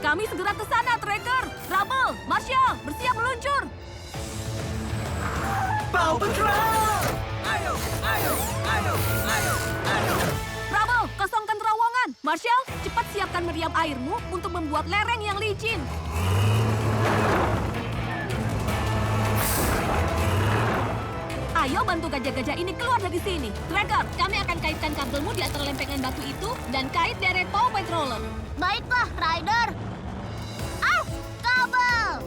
Kami segera ke sana, Tracker. Rubble, Marshall, bersiap meluncur. Paw Patrol! Ayo, ayo, ayo, ayo, ayo! Rubble, kosongkan terowongan. Marshall, cepat siapkan meriam airmu untuk membuat lereng yang licin. Ayo bantu gajah-gajah ini keluar dari sini. Tracker, kami akan kaitkan kabelmu di antara lempengan batu itu dan kait deret Paw Patroller. Baiklah, Ryder. Kabel!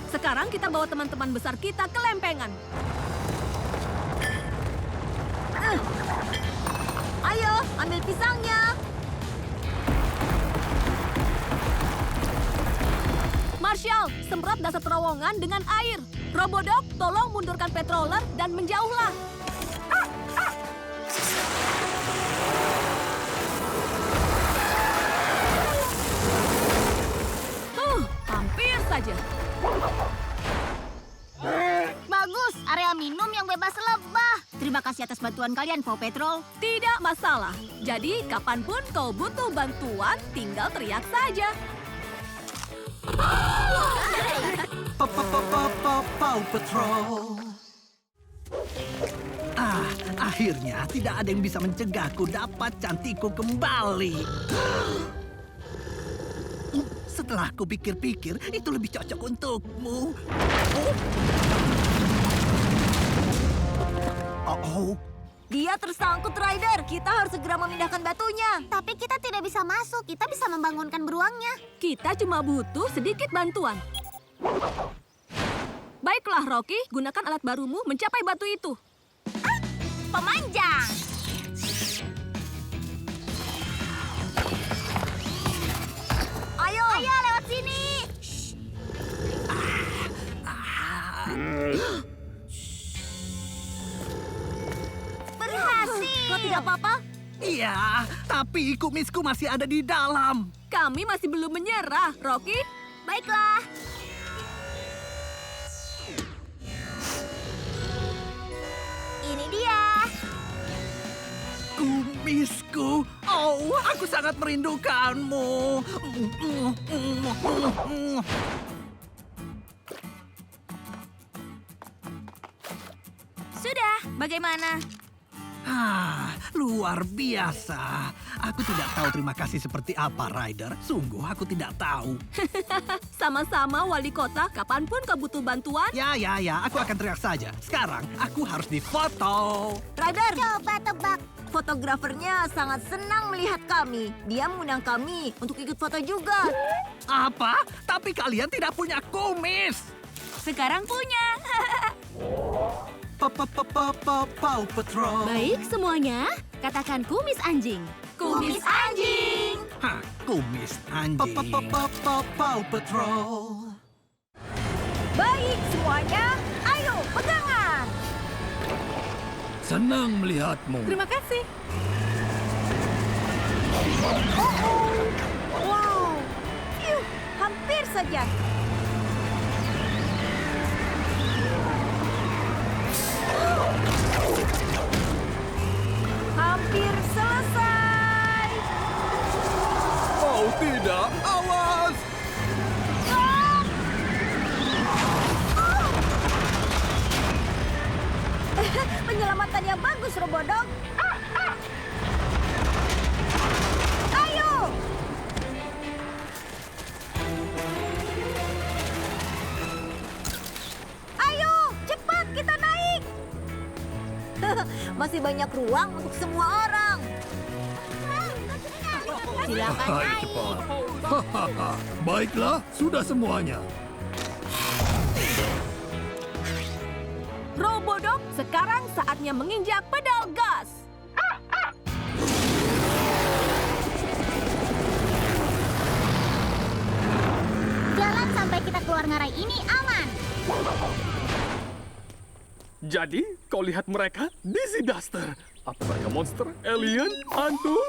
Sekarang kita bawa teman-teman besar kita ke lempengan. Ayo, ambil pisangnya. Marshall, semprot dasar terowongan dengan air. Robodog, tolong mundurkan patroller dan menjauhlah. Hampir saja. Bagus, area minum yang bebas lebah. Terima kasih atas bantuan kalian, Paw Patrol. Tidak masalah. Jadi, kapanpun kau butuh bantuan, tinggal teriak saja. Paw Patrol. Akhirnya tidak ada yang bisa mencegahku dapat cantikku kembali. Setelah aku pikir-pikir, itu lebih cocok untukmu. Oh. Dia tersangkut, Ryder. Kita harus segera memindahkan batunya. Tapi kita tidak bisa masuk. Kita bisa membangunkan beruangnya. Kita cuma butuh sedikit bantuan. Baiklah, Rocky. Gunakan alat barumu mencapai batu itu. Pemanjang. Ayo lewat sini. Berhasil. Kau tidak apa-apa? Iya, tapi kumisku masih ada di dalam. Kami masih belum menyerah, Rocky. Baiklah. Ini dia. Kumisku, oh, aku sangat merindukanmu. Sudah, bagaimana? Luar biasa. Aku tidak tahu terima kasih seperti apa, Ryder. Sungguh, aku tidak tahu. Sama-sama, Wali Kota. Kapanpun kau butuh bantuan. Ya, aku akan teriak saja. Sekarang, aku harus difoto. Ryder, Coba tebak. fotografernya sangat senang melihat kami. Dia mengundang kami untuk ikut foto juga. Apa? Tapi kalian tidak punya kumis. Sekarang punya. Paw Patrol. Baik semuanya, katakan kumis anjing. Kumis anjing. Kumis anjing. Paw Patrol. Baik semuanya, ayo pegangan. Senang melihatmu. Terima kasih. Wow, Phew, hampir saja. Hampir selesai. Oh tidak, awas! Penyelamatan yang bagus, Robodog. Ayo! Ayo, cepat kita naik. Masih banyak ruang untuk semua orang. Silakan Hai, naik. cepat. Baiklah, sudah semuanya. Robodog, sekarang saatnya menginjak pedal gas. Jalan sampai kita keluar ngarai ini aman. Jadi, kau lihat mereka? Dizzy Duster. Apa mereka monster, alien, hantu?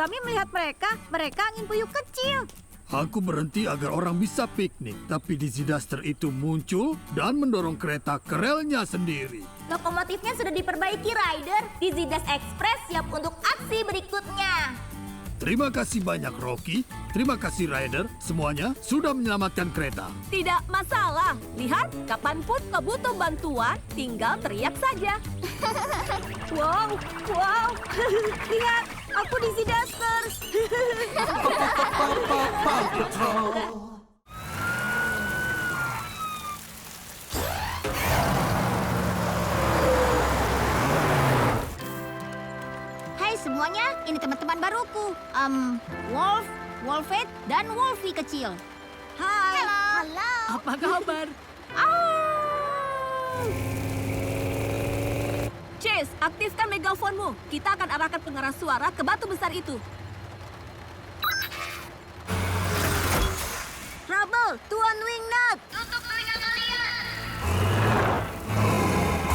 Kami melihat mereka angin puyuh kecil. Aku berhenti agar orang bisa piknik, tapi Dizzy Duster itu muncul dan mendorong kereta ke relnya sendiri. Lokomotifnya sudah diperbaiki, Ryder. Dizzy Dust Express siap untuk aksi berikutnya. Terima kasih banyak, Rocky. Terima kasih, Ryder. Semuanya sudah menyelamatkan kereta. Tidak masalah. Lihat, kapanpun kau butuh bantuan, tinggal teriak saja. Wow, wow. Lihat, aku Dizzy Dusters. Hai semuanya, ini teman-teman baruku. Wolf, Wolfette, dan Wolfie kecil. Hai. Halo. Apa kabar? Chase, aktifkan megafonmu. Kita akan arahkan pengeras suara ke batu besar itu. Trouble, Tuan Wingnut. Tutup telinga kalian.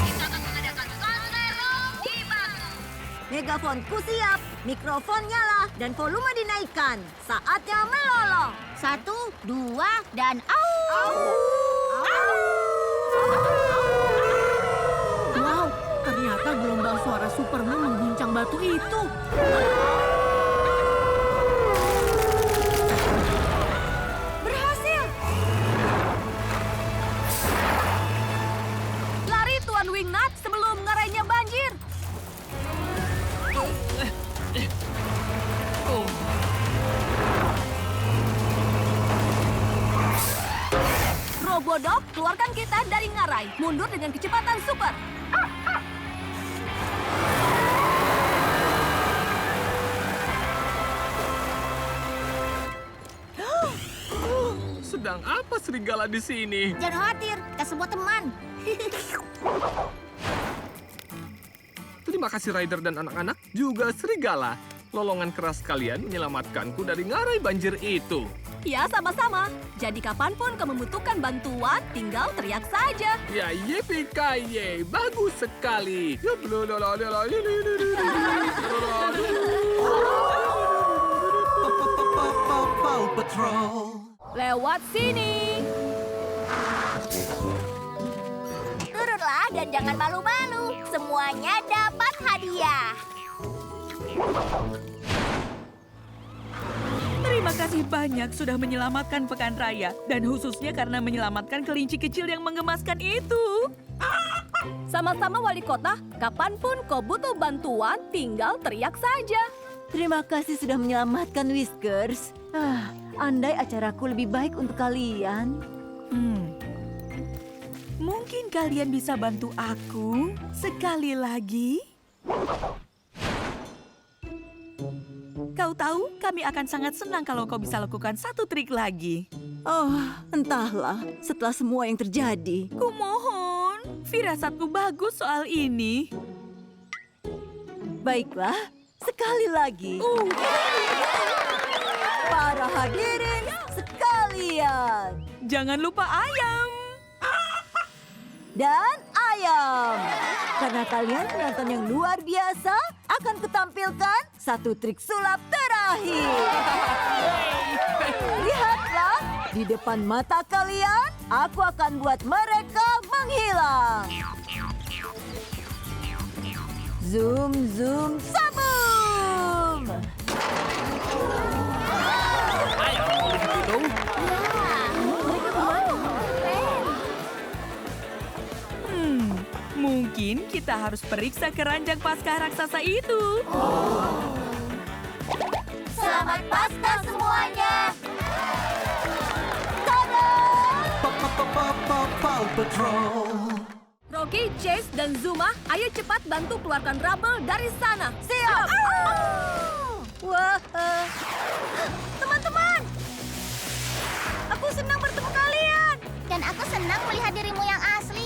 Kita akan mengadakan konser rock di batu. Megafonku siap, mikrofon nyala, dan volume dinaikkan. Saatnya melolong. 1, 2, dan Wow, ternyata gelombang suara Superman mengguncang batu itu. Berhasil! Lari, Tuan Wingnut, sebelum ngerainya banjir. Robodog, keluarkan kita dari ngarai. Mundur dengan kecepatan super. Sedang apa serigala di sini? jangan khawatir, kita semua teman. Terima kasih Ryder dan anak-anak, juga serigala. Lolongan keras kalian menyelamatkanku dari ngarai banjir itu. Ya, sama-sama. Jadi kapanpun kau membutuhkan bantuan, tinggal teriak saja. Ya, yippee-ki-yay, bagus sekali. Paw Patrol. Lewat sini. Turunlah dan jangan malu-malu. Semuanya dapat hadiah. Terima kasih banyak sudah menyelamatkan Pekan Raya. Dan khususnya karena menyelamatkan kelinci kecil yang menggemaskan itu. Sama-sama wali kota, kapanpun kau butuh bantuan, tinggal teriak saja. Terima kasih sudah menyelamatkan Whiskers. Andai acaraku lebih baik untuk kalian. Mungkin kalian bisa bantu aku sekali lagi? Kau tahu, kami akan sangat senang kalau kau bisa lakukan satu trik lagi. Oh, entahlah. Setelah semua yang terjadi. Kumohon, firasatku bagus soal ini. Baiklah, sekali lagi. Para hadirin sekalian. Jangan lupa ayam. Dan ayam. Karena kalian penonton yang luar biasa, akan kutampilkan satu trik sulap terakhir. Lihatlah, di depan mata kalian, aku akan buat mereka menghilang. Zoom, zoom, sabum! Mungkin kita harus periksa keranjang Paskah raksasa itu. Selamat Paskah semuanya. Paw Patrol. Rocky, Chase, dan Zuma, ayo cepat bantu keluarkan Rubble dari sana. Siap. Wah, Teman-teman, aku senang bertemu kalian. Dan aku senang melihat dirimu yang asli.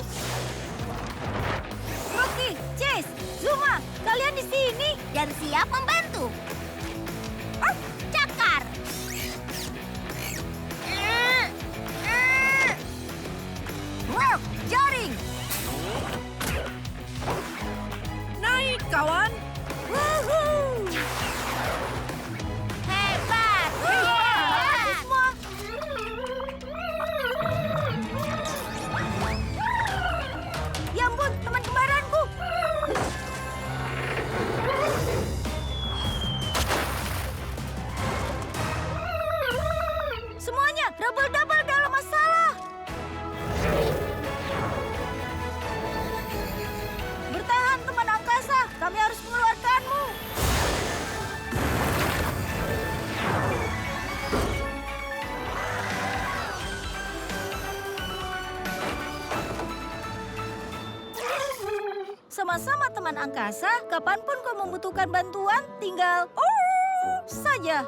Rocky, Chase, Zuma, kalian di sini dan siap membantu. Cakar. Wow, jaring! Naik, kawan. Hebat. Semua Kami harus mengeluarkanmu. Sama-sama teman angkasa, kapanpun kau membutuhkan bantuan, tinggal saja.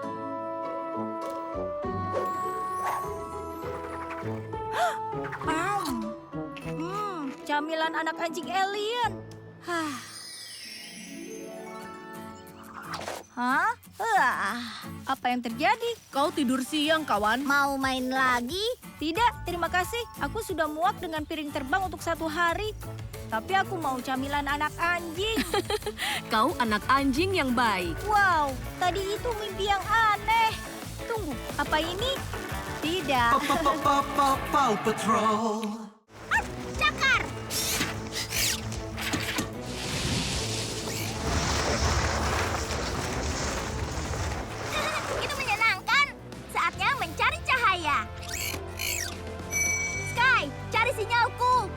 Camilan anak anjing alien. Hah? Apa yang terjadi? Kau tidur siang, kawan. Mau main lagi? Tidak, terima kasih. Aku sudah muak dengan piring terbang untuk 1 hari. Tapi aku mau camilan anak anjing. Kau anak anjing yang baik. Wow, tadi itu mimpi yang aneh. Tunggu, apa ini? Tidak. Paw Patrol. Cakar! Itu menyenangkan. Saatnya mencari cahaya. Sky, cari sinyalku.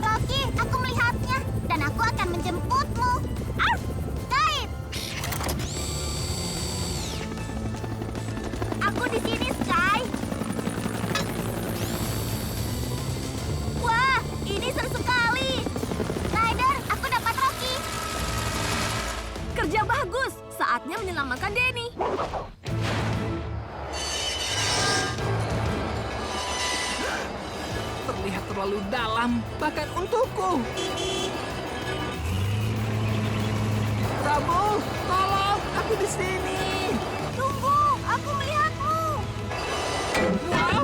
Rocky, aku melihatnya. Dan aku akan menjemputmu. Kait! Aku di sini, Sky. Wah, ini seru sekali. Ryder, aku dapat Rocky. Kerja bagus. Saatnya menyelamatkan Denny. Terlihat terlalu dalam, bahkan untukku. Prabu, tolong, aku di sini. Tunggu, aku melihatmu. Wow.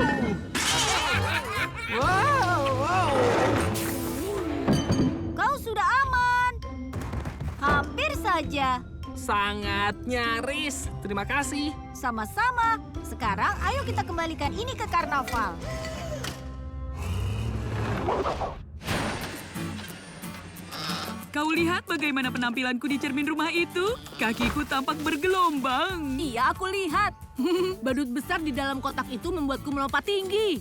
Wow. Kau sudah aman. Hampir saja. Sangat nyaris. Terima kasih. Sama-sama. Sekarang ayo kita kembalikan ini ke karnaval. Kau lihat bagaimana penampilanku di cermin rumah itu? Kakiku tampak bergelombang. Iya, aku lihat. Badut besar di dalam kotak itu membuatku melompat tinggi.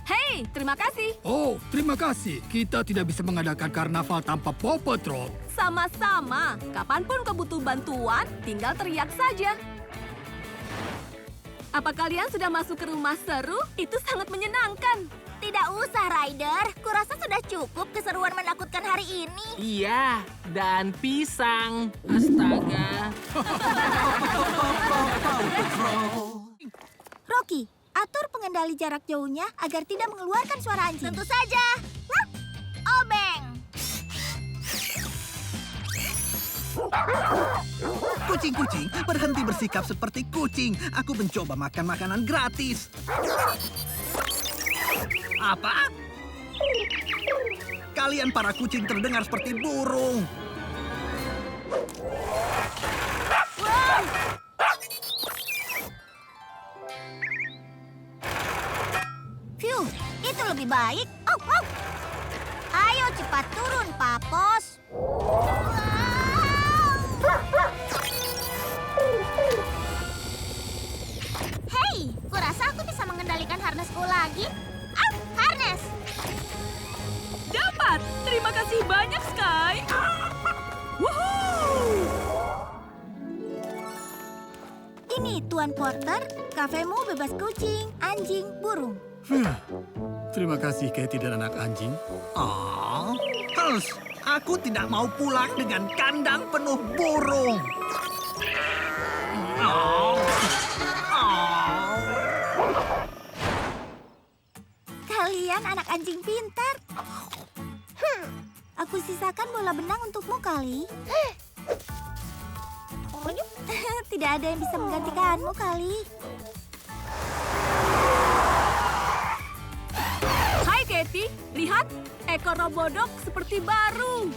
Hei, terima kasih. Oh, terima kasih. Kita tidak bisa mengadakan karnaval tanpa Paw Patrol. Sama-sama. Kapanpun kau butuh bantuan, tinggal teriak saja. Apa kalian sudah masuk ke rumah seru? Itu sangat menyenangkan. Tidak usah, Ryder. Kurasa sudah cukup keseruan menakutkan hari ini. Iya, dan pisang. Astaga. Rocky, atur pengendali jarak jauhnya agar tidak mengeluarkan suara anjing. Tentu saja. Obeng. Kucing-kucing, berhenti bersikap seperti kucing. Aku mencoba makan makanan gratis. Apa? Kalian para kucing terdengar seperti burung. Phew, itu lebih baik. Ayo cepat turun, Papos. Hei, kurasa aku bisa mengendalikan harnessku lagi. Harness! Dapat! Terima kasih banyak, Sky. Woohoo! Ini Tuan Porter, kafemu bebas kucing, anjing, burung. Terima kasih, Katie dan anak anjing. Oh, aku tidak mau pulang dengan kandang penuh burung. Kalian anak anjing pintar. Aku sisakan bola benang untukmu kali. Tidak ada yang bisa menggantikanmu kali. Hai, Katie. Lihat, ekor robodog seperti baru.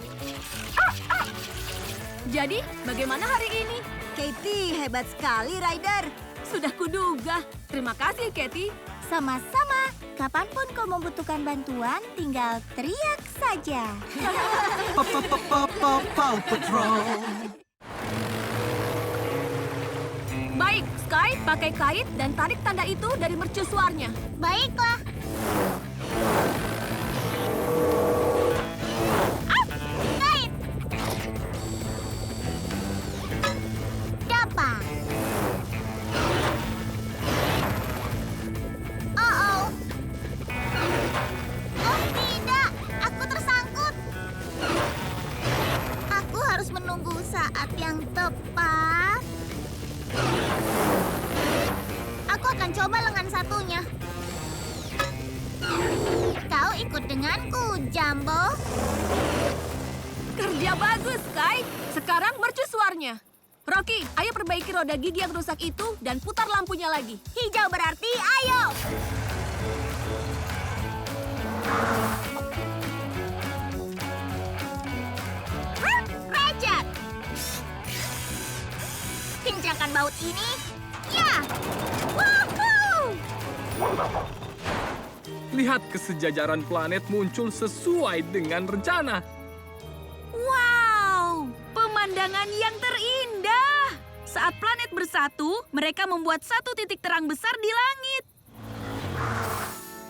Jadi, bagaimana hari ini? Katie, hebat sekali, Ryder. Sudah kuduga. Terima kasih, Katie. Sama-sama. Kapanpun kau membutuhkan bantuan, tinggal teriak saja. Paw Patrol. Baik, Sky, pakai kait dan tarik tanda itu dari mercusuarnya. Baiklah. saat yang tepat. Aku akan coba lengan satunya. Kau ikut denganku, Jumbo. Kerja bagus, Sky. Sekarang mercusuarnya. Rocky, ayo perbaiki roda gigi yang rusak itu dan putar lampunya lagi. Hijau berarti ayo. Ratchet. Kencangkan baut ini. Ya. Woohoo! Lihat kesejajaran planet muncul sesuai dengan rencana. Wow, pemandangan yang terindah. Saat planet bersatu, mereka membuat satu titik terang besar di langit.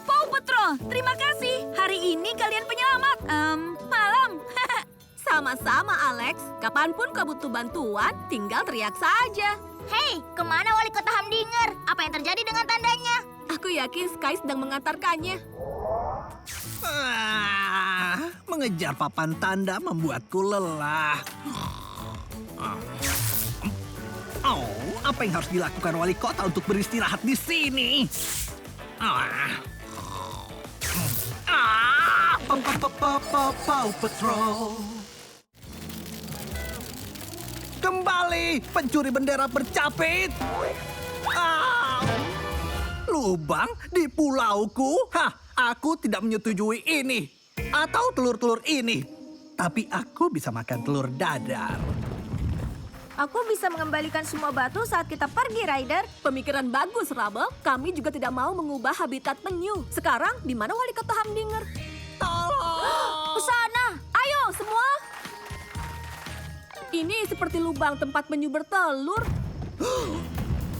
Paw Patrol, terima kasih. Hari ini kalian penyelamat. Malam. Sama-sama, Alex. Kapanpun kau butuh bantuan, tinggal teriak saja. Hei, kemana wali kota Hamdinger? Apa yang terjadi dengan tandanya? Aku yakin Sky sedang mengantarkannya. Mengejar papan tanda membuatku lelah. Oh, apa yang harus dilakukan wali kota untuk beristirahat di sini? Paw Patrol. Kembali, pencuri bendera bercapit. Lubang di pulauku? Hah, aku tidak menyetujui ini. Atau telur-telur ini. Tapi aku bisa makan telur dadar. Aku bisa mengembalikan semua batu saat kita pergi, Ryder. Pemikiran bagus, Rubble. Kami juga tidak mau mengubah habitat penyu. Sekarang, di mana wali kota Hamdinger? Tolong! Ke sana! Ayo, semua! Ini seperti lubang tempat penyu bertelur.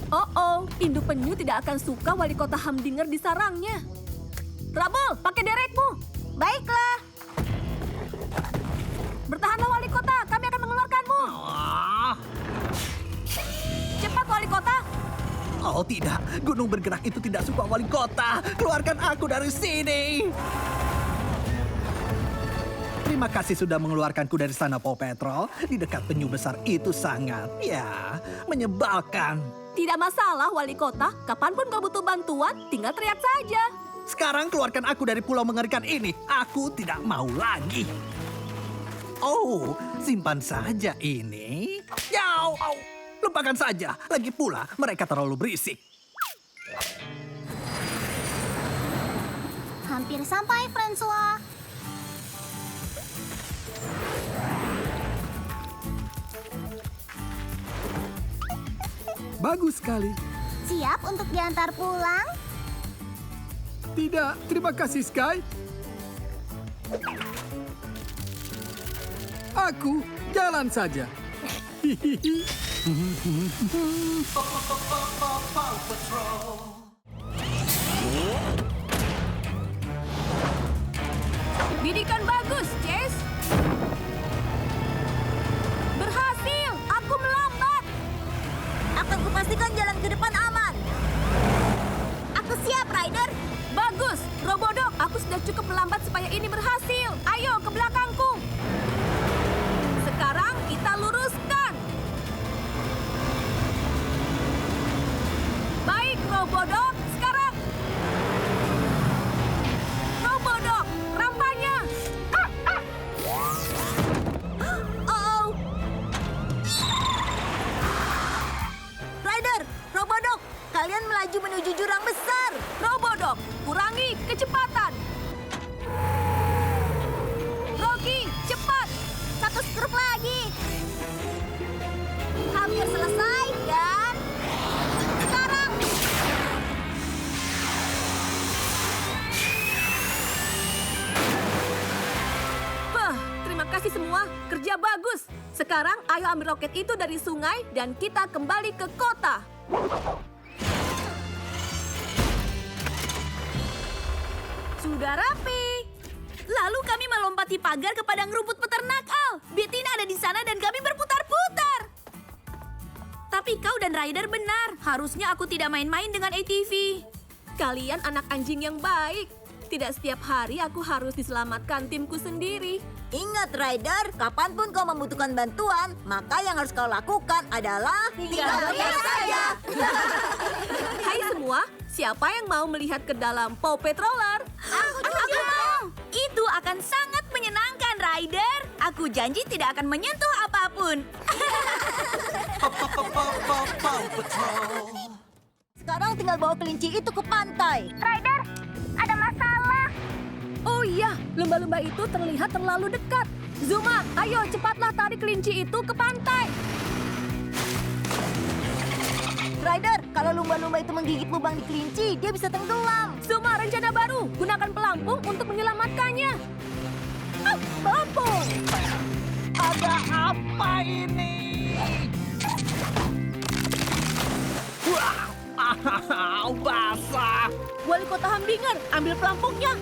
Oh, induk penyu tidak akan suka wali kota Hamdinger di sarangnya. Rubble, pakai derekmu. Baiklah. Bertahanlah wali kota, kami akan mengeluarkanmu. Cepat wali kota. Oh tidak, gunung bergerak itu tidak suka wali kota. Keluarkan aku dari sini. Terima kasih sudah mengeluarkanku dari sana, Paw Patrol. Di dekat penyu besar itu sangat, menyebalkan. Tidak masalah, wali kota. Kapanpun kau butuh bantuan, tinggal teriak saja. Sekarang keluarkan aku dari pulau mengerikan ini. Aku tidak mau lagi. Oh, simpan saja ini. Lupakan saja. Lagi pula, mereka terlalu berisik. Hampir sampai, Francois. Bagus sekali. Siap untuk diantar pulang? Tidak, terima kasih Sky. Aku jalan saja. Hihihi. Bidikan bagus, Chase. Berhasil, aku melambat. Akan kupastikan jalan ke depan aman. Aku siap, Ryder. Bagus, Robodog, aku sudah cukup melambat supaya ini berhasil. Ayo ke belakangku. Sekarang kita luruskan. Baik, Robodog, sekarang. Robodog, rampanya. Oh. Ryder, Robodog, kalian melaju menuju jurang besar. Robodog, kurangi kecepatan. Rocky, cepat. Satu skrup lagi. Hampir selesai dan... sekarang. Terima kasih semua, kerja bagus. Sekarang ayo ambil roket itu dari sungai dan kita kembali ke kota. Sudah rapi. Lalu kami melompati pagar ke padang rumput peternak Al. Bettina ada di sana dan kami berputar-putar. Tapi kau dan Ryder benar. Harusnya aku tidak main-main dengan ATV. Kalian anak anjing yang baik. Tidak setiap hari aku harus diselamatkan timku sendiri. Ingat, Ryder, kapanpun kau membutuhkan bantuan, maka yang harus kau lakukan adalah tinggal teriak saja. Hai semua, siapa yang mau melihat ke dalam Paw Patroller? Aku mau. Itu akan sangat menyenangkan, Ryder. Aku janji tidak akan menyentuh apapun. Sekarang tinggal bawa kelinci itu ke pantai. Ryder, ada masalah. Oh iya, lumba-lumba itu terlihat terlalu dekat. Zuma, ayo cepatlah tarik kelinci itu ke pantai. Ryder, kalau lumba-lumba itu menggigit lubang di kelinci, dia bisa tenggelam. Zuma, rencana baru. Gunakan pelampung untuk menyelamatkannya. Pelampung! Ada apa ini? Wah, basah. Wali Kota Humdinger, ambil pelampungnya.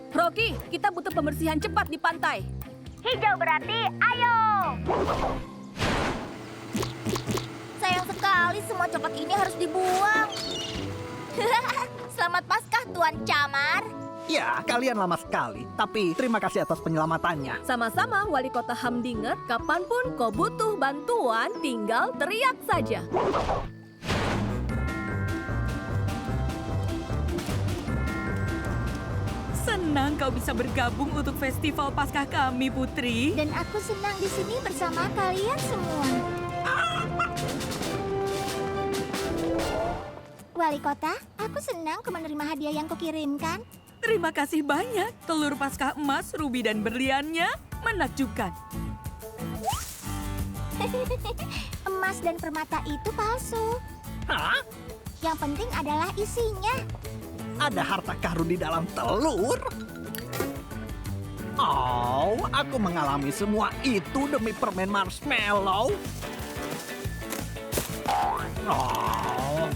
Rocky, kita butuh pembersihan cepat di pantai. Hijau berarti ayo. Sayang sekali semua coklat ini harus dibuang. Selamat Paskah, Tuan Camar. Ya, kalian lama sekali. Tapi terima kasih atas penyelamatannya. Sama-sama, Wali Kota Humdinger, kapanpun kau butuh bantuan, tinggal teriak saja. Senang kau bisa bergabung untuk festival Paskah kami, Putri. Dan aku senang di sini bersama kalian semua. Wali Kota, aku senang kau menerima hadiah yang kukirimkan. Terima kasih banyak. Telur Paskah emas, rubi, dan berliannya menakjubkan. Emas dan permata itu palsu. Hah? Yang penting adalah isinya. Ada harta karun di dalam telur? Oh, aku mengalami semua itu demi permen marshmallow. Oh.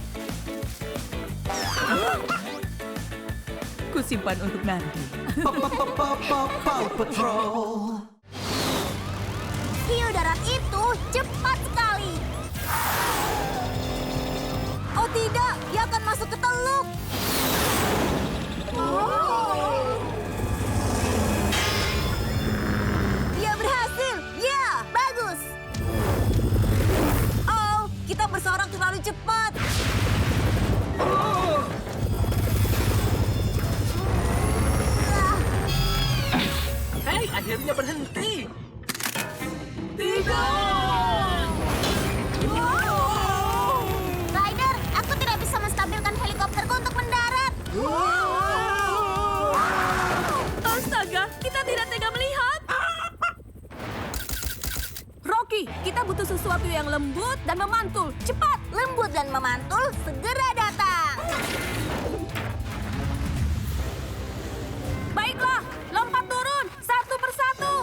Kusimpan untuk nanti. Paw Patrol. Hiu darat itu cepat sekali. Oh tidak, dia akan masuk ke teluk. Dia berhasil. Ya, bagus. Oh, kita bersorak terlalu cepat. Hei, akhirnya berhenti. Ryder, aku tidak bisa menstabilkan helikopterku untuk mendarat. Astaga, kita tidak tega melihat. Rocky, kita butuh sesuatu yang lembut dan memantul. Cepat! Lembut dan memantul segera datang. Baiklah, lompat turun, satu persatu.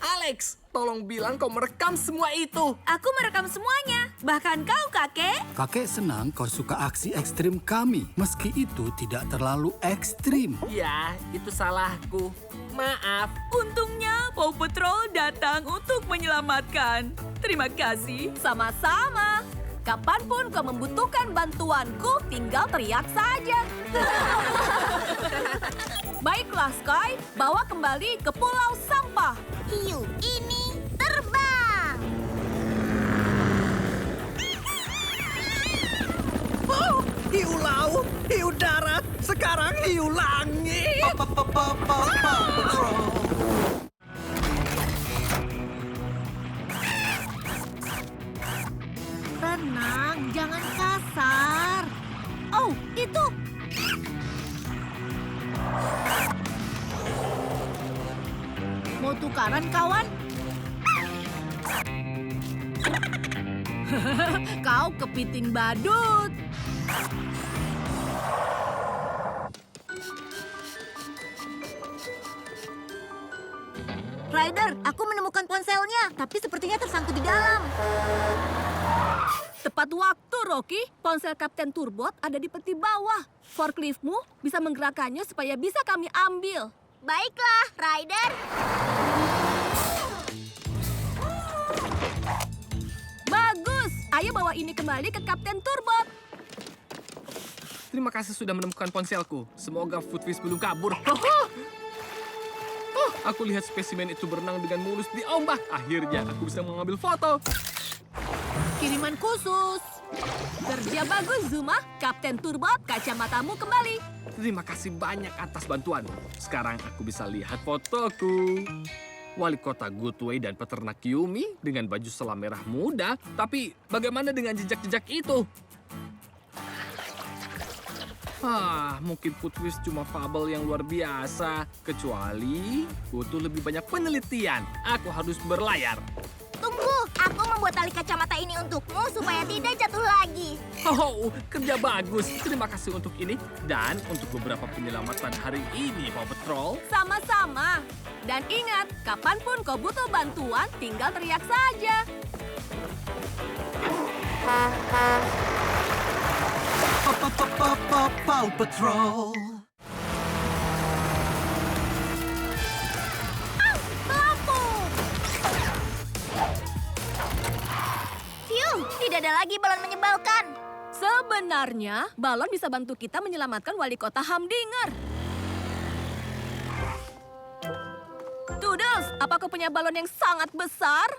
Alex, tolong bilang kau merekam semua itu. Aku merekam semuanya. Bahkan kau, kakek. Kakek senang kau suka aksi ekstrim kami, meski itu tidak terlalu ekstrim. Ya, itu salahku. Maaf. Untungnya Paw Patrol datang untuk menyelamatkan. Terima kasih. Sama-sama. Kapanpun kau membutuhkan bantuanku, tinggal teriak saja. Baiklah, Sky. Bawa kembali ke Pulau Sampah. Hiu ini terbang. Oh, hiu laut, hiu darat, sekarang hiu langit. Paw Patrol. Tenang, jangan kasar. Oh, itu. Mau tukaran, kawan? Kau kepiting badut. Ryder, aku menemukan ponselnya, tapi sepertinya tersangkut di dalam. Tepat waktu, Rocky. Ponsel Kapten Turbot ada di peti bawah. Forkliftmu bisa menggerakkannya supaya bisa kami ambil. Baiklah, Ryder. Bagus. Ayo bawa ini kembali ke Kapten Turbot. Terima kasih sudah menemukan ponselku. Semoga Footfish belum kabur. Aku lihat spesimen itu berenang dengan mulus di ombak. Akhirnya aku bisa mengambil foto. Kiriman khusus. Kerja bagus, Zuma. Kapten Turbot, kacamatamu kembali. Terima kasih banyak atas bantuanmu. Sekarang aku bisa lihat fotoku. Wali kota Goodway dan peternak Yumi dengan baju selam merah muda. Tapi bagaimana dengan jejak-jejak itu? Mungkin Footfish cuma fabel yang luar biasa. Kecuali butuh lebih banyak penelitian. Aku harus berlayar. Tunggu, aku membuat tali kacamata ini untukmu supaya tidak jatuh lagi. Oh, kerja bagus. Terima kasih untuk ini dan untuk beberapa penyelamatan hari ini, Paw Patrol. Sama-sama. Dan ingat, kapanpun kau butuh bantuan, tinggal teriak saja. Paw Patrol. Pelampung! Phew, tidak ada lagi balon menyebalkan. Sebenarnya, balon bisa bantu kita menyelamatkan wali kota Humdinger. Toodles, apa kau punya balon yang sangat besar?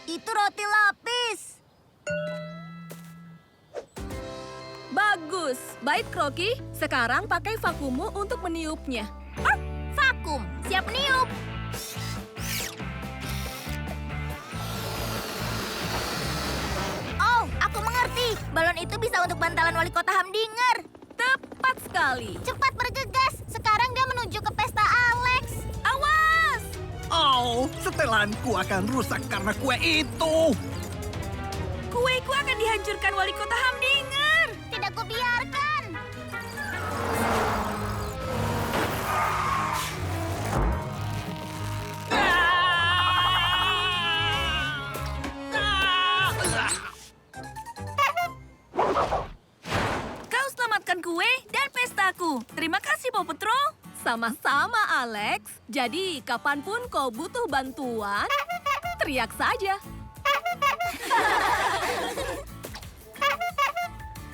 Itu roti lapis. Bagus. Baik, Rocky. Sekarang pakai vakummu untuk meniupnya. Vakum, siap meniup. Oh, aku mengerti. Balon itu bisa untuk bantalan wali kota Humdinger. Tepat sekali. Cepat bergegas. Sekarang dia menuju ke pesta Alex. Awas! Oh, setelanku akan rusak karena kue itu. Kueku akan dihancurkan wali kota Humdinger. Tidak kubiarkan. Kau selamatkan kue dan pestaku. Terima kasih, Paw Patrol. Sama-sama, Alex. Jadi, kapanpun kau butuh bantuan, teriak saja.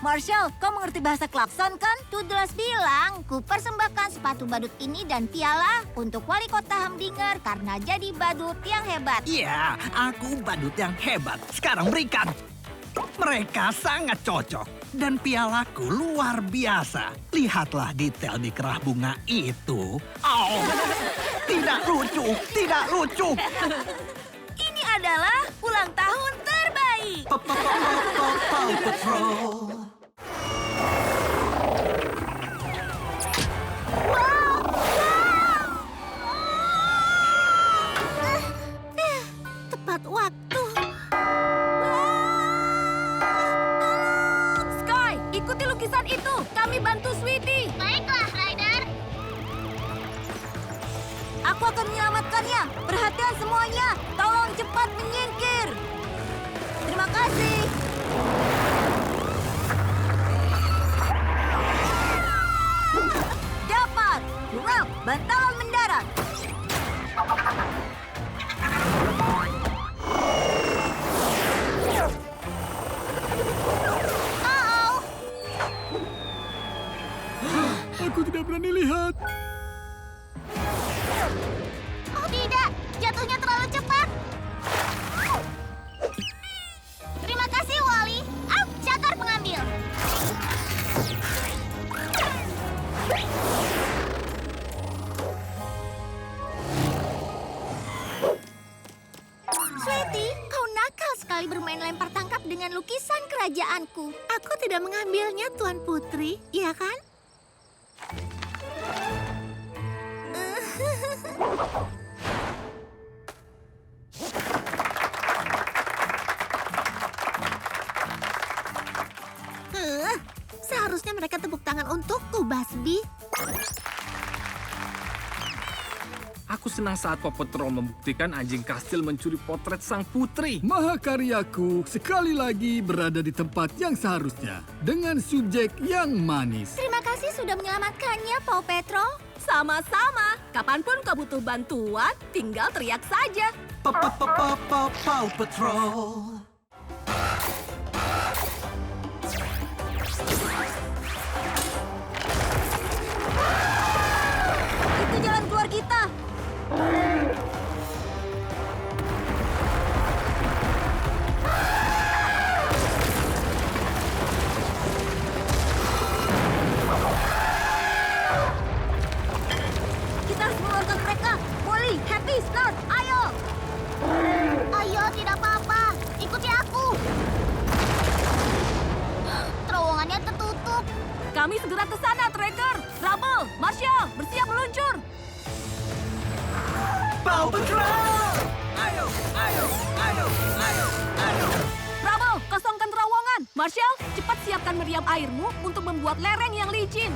Marshall, kau mengerti bahasa klakson kan? Toodles bilang, ku persembahkan sepatu badut ini dan piala untuk wali kota Humdinger karena jadi badut yang hebat. Iya, aku badut yang hebat. Sekarang berikan. Mereka sangat cocok. Dan pialaku luar biasa. Lihatlah detail di kerah bunga itu. Oh, tidak lucu, tidak lucu. Ini adalah ulang tahun terbaik. Paw Patrol. Tepat waktu. Sky, ikuti lukisan itu. Kami bantu Sweetie. Baiklah, Ryder. Aku akan menyelamatkannya. Perhatian semuanya. Tolong cepat menyingkir. Terima kasih. Dapat. Hurrah, bantalan mendarat. Aku tidak berani lihat. Oh tidak, jatuhnya terlalu cepat. Terima kasih, Wally. Cakar pengambil. Sweetie, kau nakal sekali bermain lempar tangkap dengan lukisan kerajaanku. Aku tidak mengambilnya, Tuan Putri, iya kan? Seharusnya mereka tepuk tangan untukku, Busby. Aku senang saat Paw Patrol membuktikan anjing kastil mencuri potret sang putri. Mahakaryaku sekali lagi berada di tempat yang seharusnya dengan subjek yang manis. Terima kasih sudah menyelamatkannya, Paw Patrol. Sama-sama. Kapanpun kau butuh bantuan, tinggal teriak saja. Paw Patrol. Itu jalan keluar kita. Kita harus mengeluarkan mereka. Molly, Happy, Snort, ayo. Ayo, tidak apa-apa. Ikuti aku. Terowongannya tertutup. Kami segera ke sana, Tracker. Rubble, Marshall, bersiap meluncur. Paw Patrol. Ayo, ayo, ayo, ayo, ayo. Rubble, kosongkan terowongan. Marshall, cepat siapkan meriam airmu untuk membuat lereng yang licin.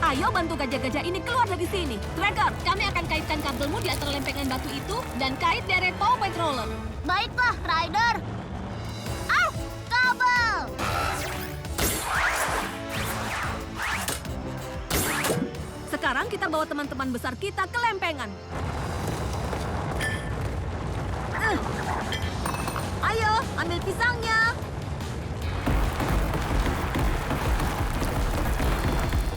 Ayo bantu gajah-gajah ini keluar dari sini. Tracker, kami akan kaitkan kabelmu di antara lempengan batu itu dan kait deret Paw Patroller. Baiklah, Ryder. Kabel. Sekarang kita bawa teman-teman besar kita ke lempengan. Ayo, ambil pisangnya.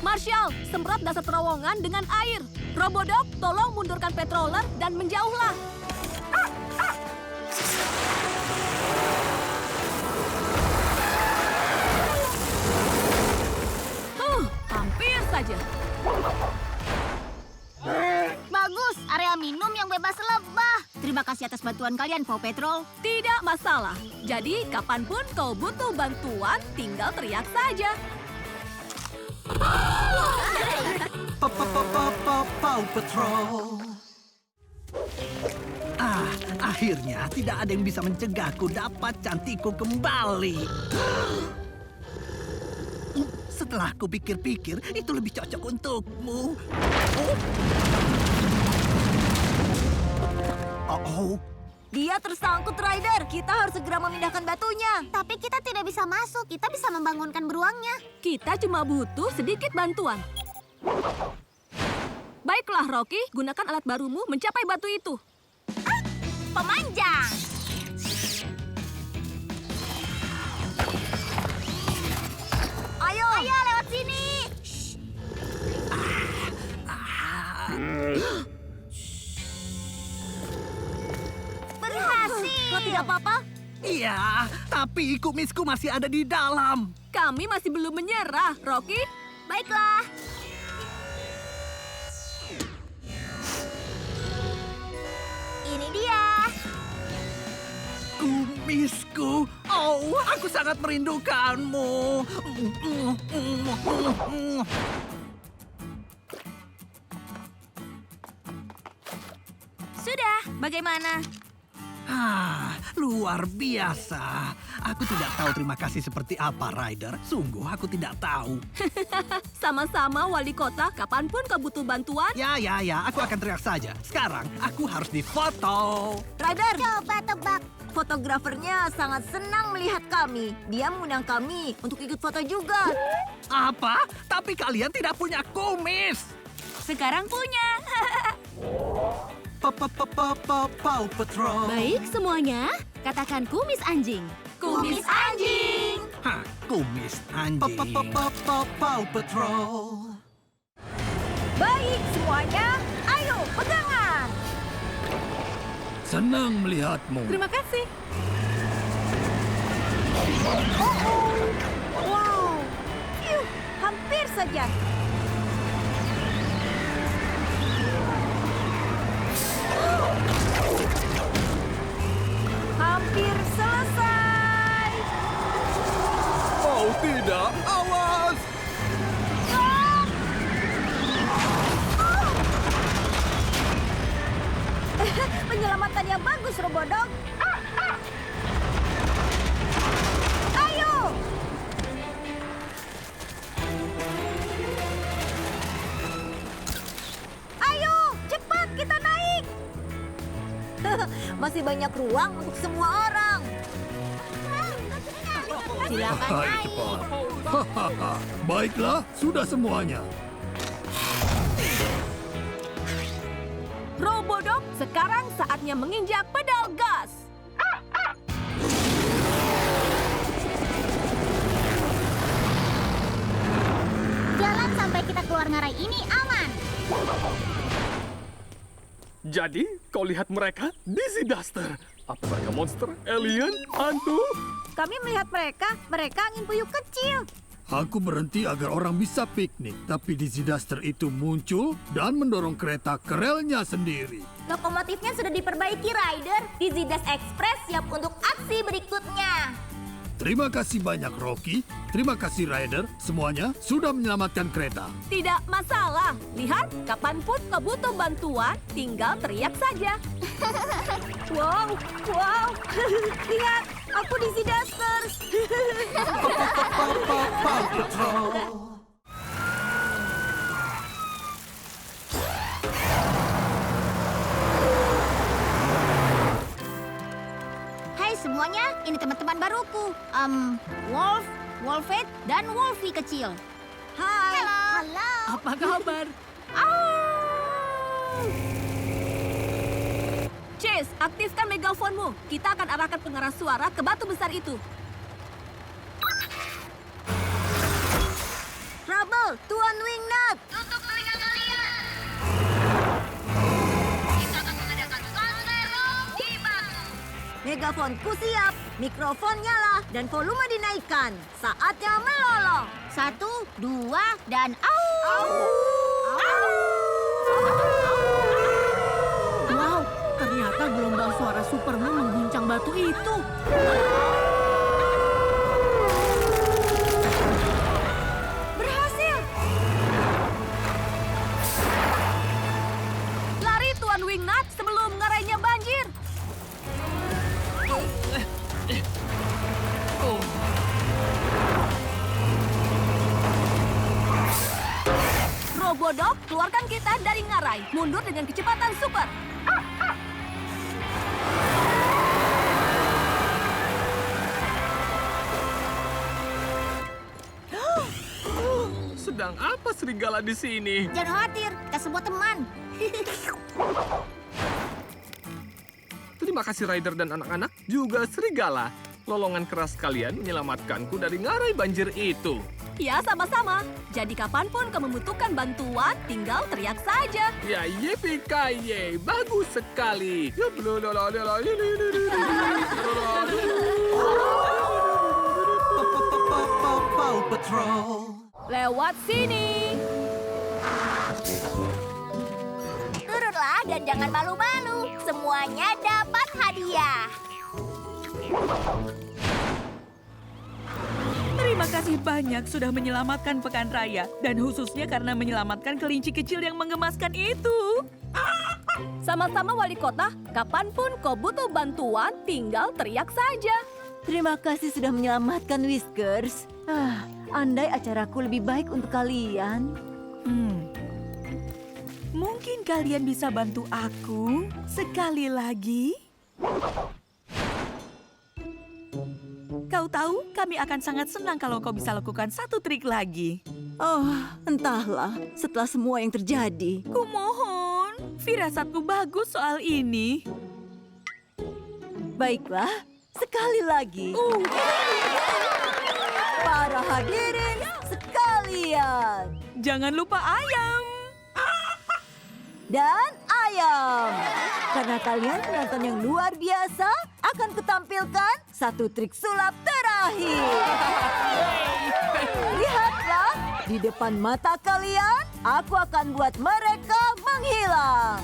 Marshall, semprot dasar terowongan dengan air. Robodog, tolong mundurkan patroller dan menjauhlah. Hampir saja. Bagus, area minum yang bebas lebah. Terima kasih atas bantuan kalian, Paw Patrol. Tidak masalah. Jadi, kapanpun kau butuh bantuan, tinggal teriak saja. Paw Patrol. Akhirnya tidak ada yang bisa mencegahku dapat cantikku kembali. Setelah aku pikir-pikir, itu lebih cocok untukmu. Oh. Dia tersangkut, Ryder. Kita harus segera memindahkan batunya. Tapi kita tidak bisa masuk. Kita bisa membangunkan beruangnya. Kita cuma butuh sedikit bantuan. Baiklah, Rocky. Gunakan alat barumu mencapai batu itu. Pemanjang. Ayo. Ayo, lewat sini. Berhasil. Kau tidak apa-apa? Iya, tapi kumisku masih ada di dalam. Kami masih belum menyerah, Rocky. Baiklah. Ini dia. Kumisku, oh, aku sangat merindukanmu. Sudah, bagaimana? Luar biasa. Aku tidak tahu terima kasih seperti apa, Ryder. Sungguh, aku tidak tahu. Sama-sama, Wali Kota. Kapanpun kau butuh bantuan, Ya, aku akan teriak saja. Sekarang, aku harus difoto. Ryder, Coba tebak. fotografernya sangat senang melihat kami. Dia mengundang kami untuk ikut foto juga. Apa? Tapi kalian tidak punya kumis. Sekarang punya. Paw Patrol. Baik semuanya, katakan kumis anjing. Kumis anjing. Kumis anjing. Paw Patrol. Baik semuanya, ayo pegangan. Senang melihatmu. terima kasih. Wow, hampir saja. Hampir selesai. Oh tidak, awas! Penyelamatan yang bagus, Robodog. Ayo! masih banyak ruang untuk semua orang. Silakan Hai, naik. cepat. Hahaha. Baiklah, sudah semuanya. Robodog, sekarang saatnya menginjak pedal gas. Jalan sampai kita keluar ngarai ini aman. Jadi, kau lihat mereka? Dizzy Duster. Apa mereka monster, alien, hantu? Kami melihat mereka angin puyuh kecil. Aku berhenti agar orang bisa piknik, tapi Dizzy Duster itu muncul dan mendorong kereta ke relnya sendiri. Lokomotifnya sudah diperbaiki, Rider. Dizzy Dash Express siap untuk aksi berikutnya. Terima kasih banyak, Rocky. Terima kasih, Ryder. Semuanya sudah menyelamatkan kereta. Tidak masalah. Lihat, kapanpun kau butuh bantuan, tinggal teriak saja. Wow, wow. Lihat, aku Dizzy Dusters. Paw Patrol. Hai semuanya, ini teman-teman baruku. Wolf, Wolfette, dan Wolfie kecil. Hai. Halo. Apa kabar? Chase, aktifkan megafonmu. Kita akan arahkan pengeras suara ke batu besar itu. Trouble, Tuan Wingnut. Tutup telinga kalian. Kita akan mengadakan konser rock di batu. Megafonku siap, mikrofon nyala, dan volume dinaikkan. Saatnya melolong. 1, 2, dan au. Wow, ternyata gelombang suara Superman mengguncang batu itu. Berhasil! Lari, Tuan Wingnut, sebelum ngarainya banjir. Robodog, keluarkan kita dari ngarai. Mundur dengan kecepatan super. Sedang apa serigala di sini? Jangan khawatir, kita semua teman. Terima kasih Ryder dan anak-anak, juga serigala. Lolongan keras kalian menyelamatkanku dari ngarai banjir itu. Ya, sama-sama. Jadi kapanpun kau membutuhkan bantuan, tinggal teriak saja. Ya, yippee-ki-yay, bagus sekali. Paw Patrol. Lewat sini. Turunlah dan jangan malu-malu. Semuanya dapat hadiah. Terima kasih banyak sudah menyelamatkan pekan raya. Dan khususnya karena menyelamatkan kelinci kecil yang menggemaskan itu. Sama-sama wali kota, kapanpun kau butuh bantuan, tinggal teriak saja. Terima kasih sudah menyelamatkan Whiskers. Andai acaraku lebih baik untuk kalian. Mungkin kalian bisa bantu aku sekali lagi? Kau tahu, kami akan sangat senang kalau kau bisa lakukan satu trik lagi. Oh, entahlah. Setelah semua yang terjadi. Kumohon, firasatku bagus soal ini. Baiklah, sekali lagi. Para hadirin sekalian. Jangan lupa ayam. Dan ayam. Karena kalian penonton yang luar biasa, akan kutampilkan satu trik sulap terakhir. Lihatlah, di depan mata kalian, aku akan buat mereka menghilang.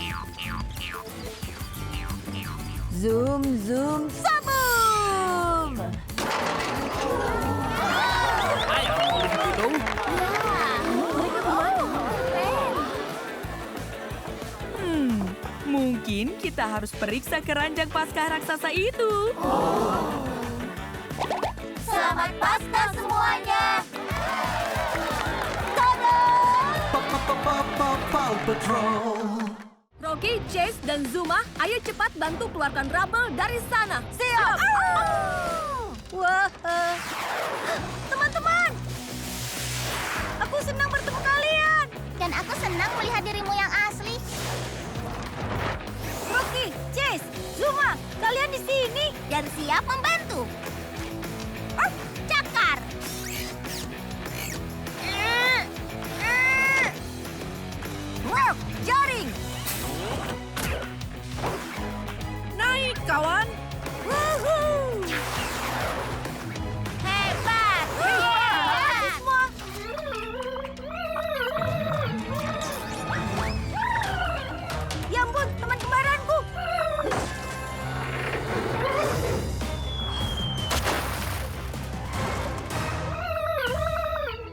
Zoom, zoom, sabum! Mungkin kita harus periksa keranjang Paskah raksasa itu. Selamat Paskah semuanya. Paw Patrol. Rocky, Chase, dan Zuma, ayo cepat bantu keluarkan Rubble dari sana. Siap! Wah, Teman-teman, aku senang bertemu kalian. dan aku senang melihat dirimu yang asli. Rocky, Chase, Zuma, kalian di sini. Dan siap membantu. Cakar. Wow, jaring. Naik, kawan. Woohoo! Hebat. Semua. Ya ampun, teman kembaranku.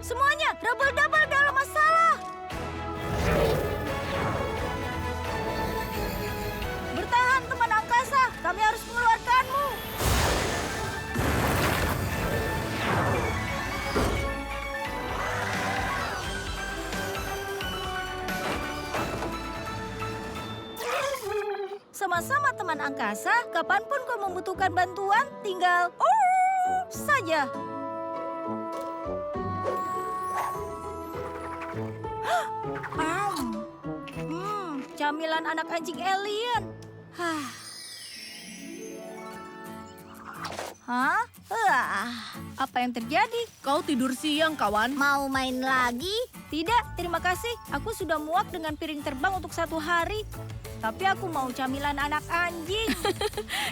Semuanya double-double dalam masalah. Bertahan, teman angkasa. Kami harus mengeluarkanmu. Sama-sama teman angkasa, kapanpun kau membutuhkan bantuan, tinggal saja. Camilan anak anjing alien. Hah? Apa yang terjadi? Kau tidur siang, kawan. Mau main lagi? Tidak, terima kasih. Aku sudah muak dengan piring terbang untuk 1 hari. Tapi aku mau camilan anak anjing.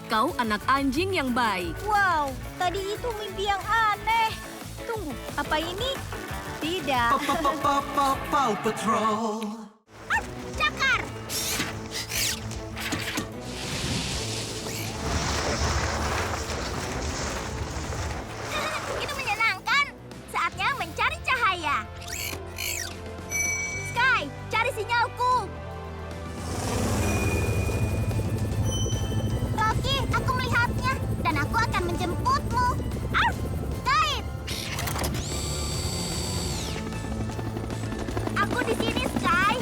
Kau anak anjing yang baik. Wow, tadi itu mimpi yang aneh. Tunggu, apa ini? Tidak. Paw Patrol. Cakar. Itu menyenangkan. Saatnya mencari cahaya. Sky, cari sinyalku. Rocky, aku melihatnya. Dan aku akan menjemputmu. Kait. Aku di sini, Sky.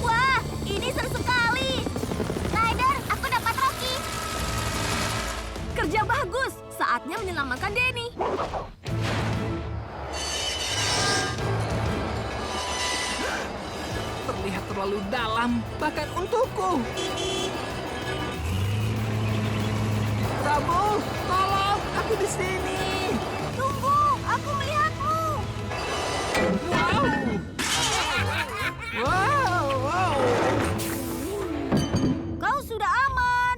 Wah, ini seru sekali. Ryder, aku dapat Rocky. Kerja bagus. Saatnya menyelamatkan Denny. Terlihat terlalu dalam, bahkan untukku. Rubble, tolong, aku di sini. Tunggu, aku melihatmu. Wow. Wow. Kau sudah aman.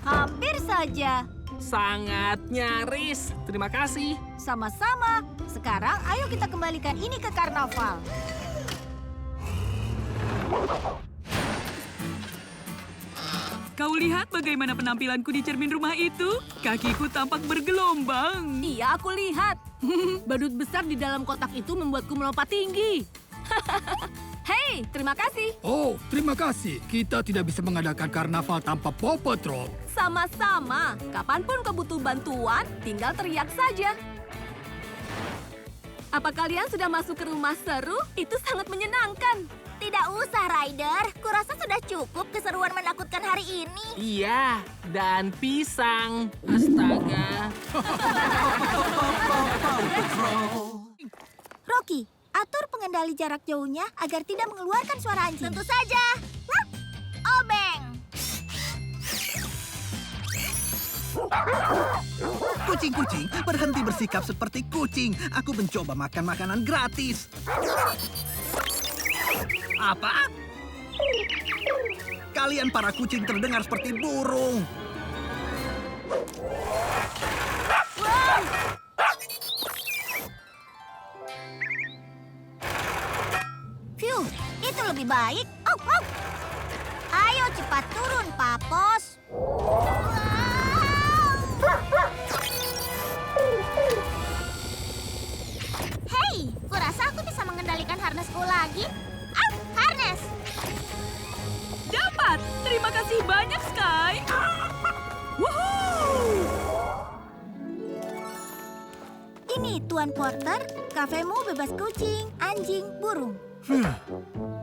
Hampir saja. Sangat nyaris. Terima kasih. Sama-sama. Sekarang ayo kita kembalikan ini ke karnaval. Kau lihat bagaimana penampilanku di cermin rumah itu? Kakiku tampak bergelombang. Iya, aku lihat. Badut besar di dalam kotak itu membuatku melompat tinggi. Hei, terima kasih. Oh, terima kasih. Kita tidak bisa mengadakan karnaval tanpa Paw Patrol. Sama-sama. Kapanpun kau butuh bantuan, tinggal teriak saja. Apa kalian sudah masuk ke rumah seru? Itu sangat menyenangkan. Tidak usah, Ryder. Kurasa sudah cukup keseruan menakutkan hari ini. Iya, dan pisang. Astaga. Rocky, atur pengendali jarak jauhnya agar tidak mengeluarkan suara anjing. Tentu saja. Obeng. Kucing-kucing, berhenti bersikap seperti kucing. Aku mencoba makan makanan gratis. Apa? Kalian para kucing terdengar seperti burung. Phew, itu lebih baik. Ayo cepat turun, Papos. Hei, kurasa aku bisa mengendalikan harnessku lagi. Harness. Dapat! Terima kasih banyak, Sky. Woohoo! Ini Tuan Porter, kafemu bebas kucing, anjing, burung.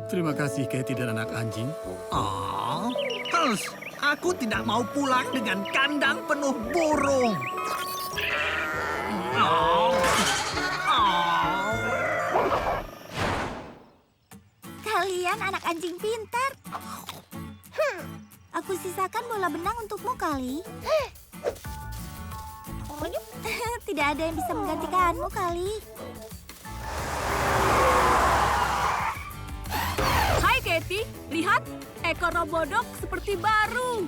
Terima kasih, Katie dan anak anjing. Oh, aku tidak mau pulang dengan kandang penuh burung. Oh. Kalian anak anjing pintar. Aku sisakan bola benang untukmu, Kali. Tidak ada yang bisa menggantikanmu, Kali. Hai Katie, lihat ekor robodog seperti baru.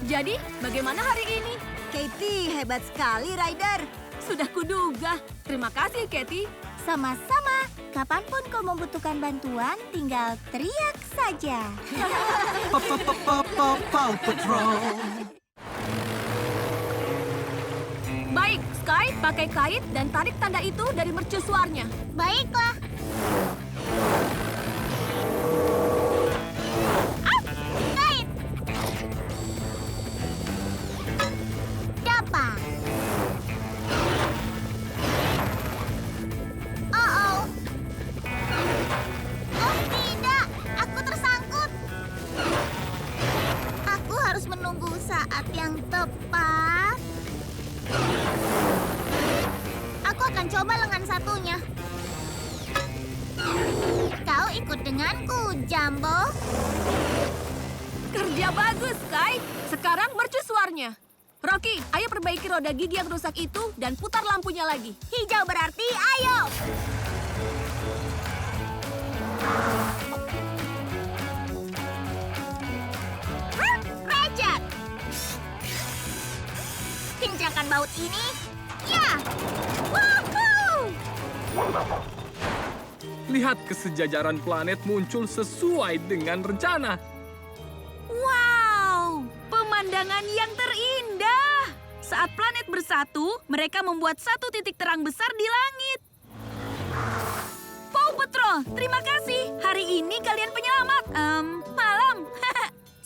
Jadi, bagaimana hari ini? Katie, hebat sekali, Ryder. Sudah kuduga. Terima kasih, Katie. Sama-sama. Kapanpun kau membutuhkan bantuan, tinggal teriak saja. Paw Patrol. Baik, Sky, pakai kait dan tarik tanda itu dari mercusuarnya. Baiklah. Kait. Dapat. Oh tidak, aku tersangkut. Aku harus menunggu saat yang tepat. Aku akan coba lengan satunya. Kau ikut denganku, Jumbo. Kerja bagus, Sky. Sekarang mercusuarnya. Rocky, ayo perbaiki roda gigi yang rusak itu dan putar lampunya lagi. Hijau berarti ayo. Rajat. Kencangkan baut ini. Ya. Woohoo! Lihat kesejajaran planet muncul sesuai dengan rencana. Wow, pemandangan yang terindah. Saat planet bersatu, mereka membuat satu titik terang besar di langit. Paw Patrol, terima kasih. Hari ini kalian penyelamat. Malam.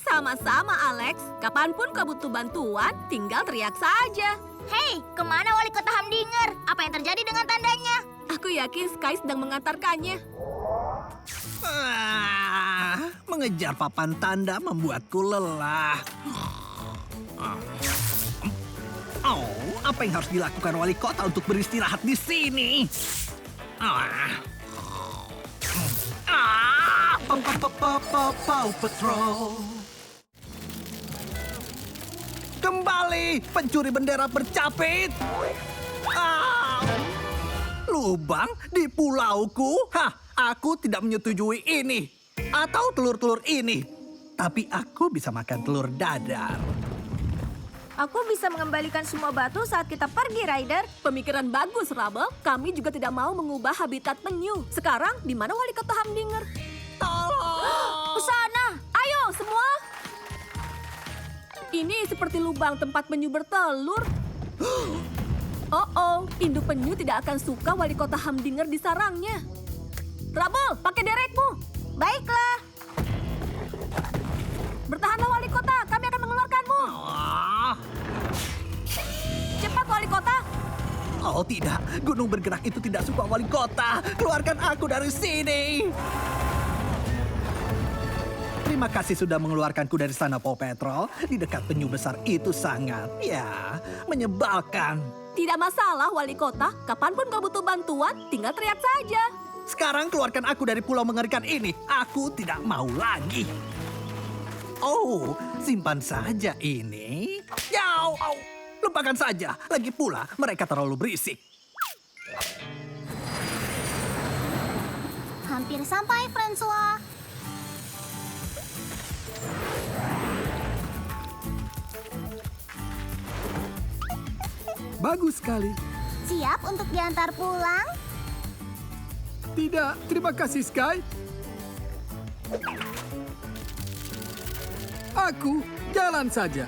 Sama-sama, Alex. Kapanpun kau butuh bantuan, tinggal teriak saja. Hei, kemana wali kota Hamdinger? Apa yang terjadi dengan tandanya? Aku yakin Sky sedang mengantarkannya. Mengejar papan tanda membuatku lelah. Oh, apa yang harus dilakukan wali kota untuk beristirahat di sini? Paw Patrol. Kembali, pencuri bendera bercapit. Lubang di pulauku? Hah, aku tidak menyetujui ini. Atau telur-telur ini. Tapi aku bisa makan telur dadar. Aku bisa mengembalikan semua batu saat kita pergi, Ryder. Pemikiran bagus, Rubble. Kami juga tidak mau mengubah habitat penyu. Sekarang, di mana wali kota Hamdinger? Tolong! Ke sana! Ayo, semua! Ini seperti lubang tempat penyu bertelur. Induk penyu tidak akan suka wali kota Hamdinger di sarangnya. Rubble, pakai derekmu. Baiklah. Bertahanlah, wali kota. Kami akan mengeluarkanmu. Cepat, wali kota. Oh tidak, gunung bergerak itu tidak suka wali kota. Keluarkan aku dari sini. Terima kasih sudah mengeluarkanku dari sana, Paw Patrol. Di dekat penyu besar itu sangat, menyebalkan. Tidak masalah, wali kota. Kapanpun kau butuh bantuan, tinggal teriak saja. Sekarang keluarkan aku dari pulau mengerikan ini. Aku tidak mau lagi. Oh, simpan saja ini. Lupakan saja. Lagi pula, mereka terlalu berisik. Hampir sampai, Francois. Bagus sekali. Siap untuk diantar pulang? Tidak, terima kasih, Sky. Aku jalan saja.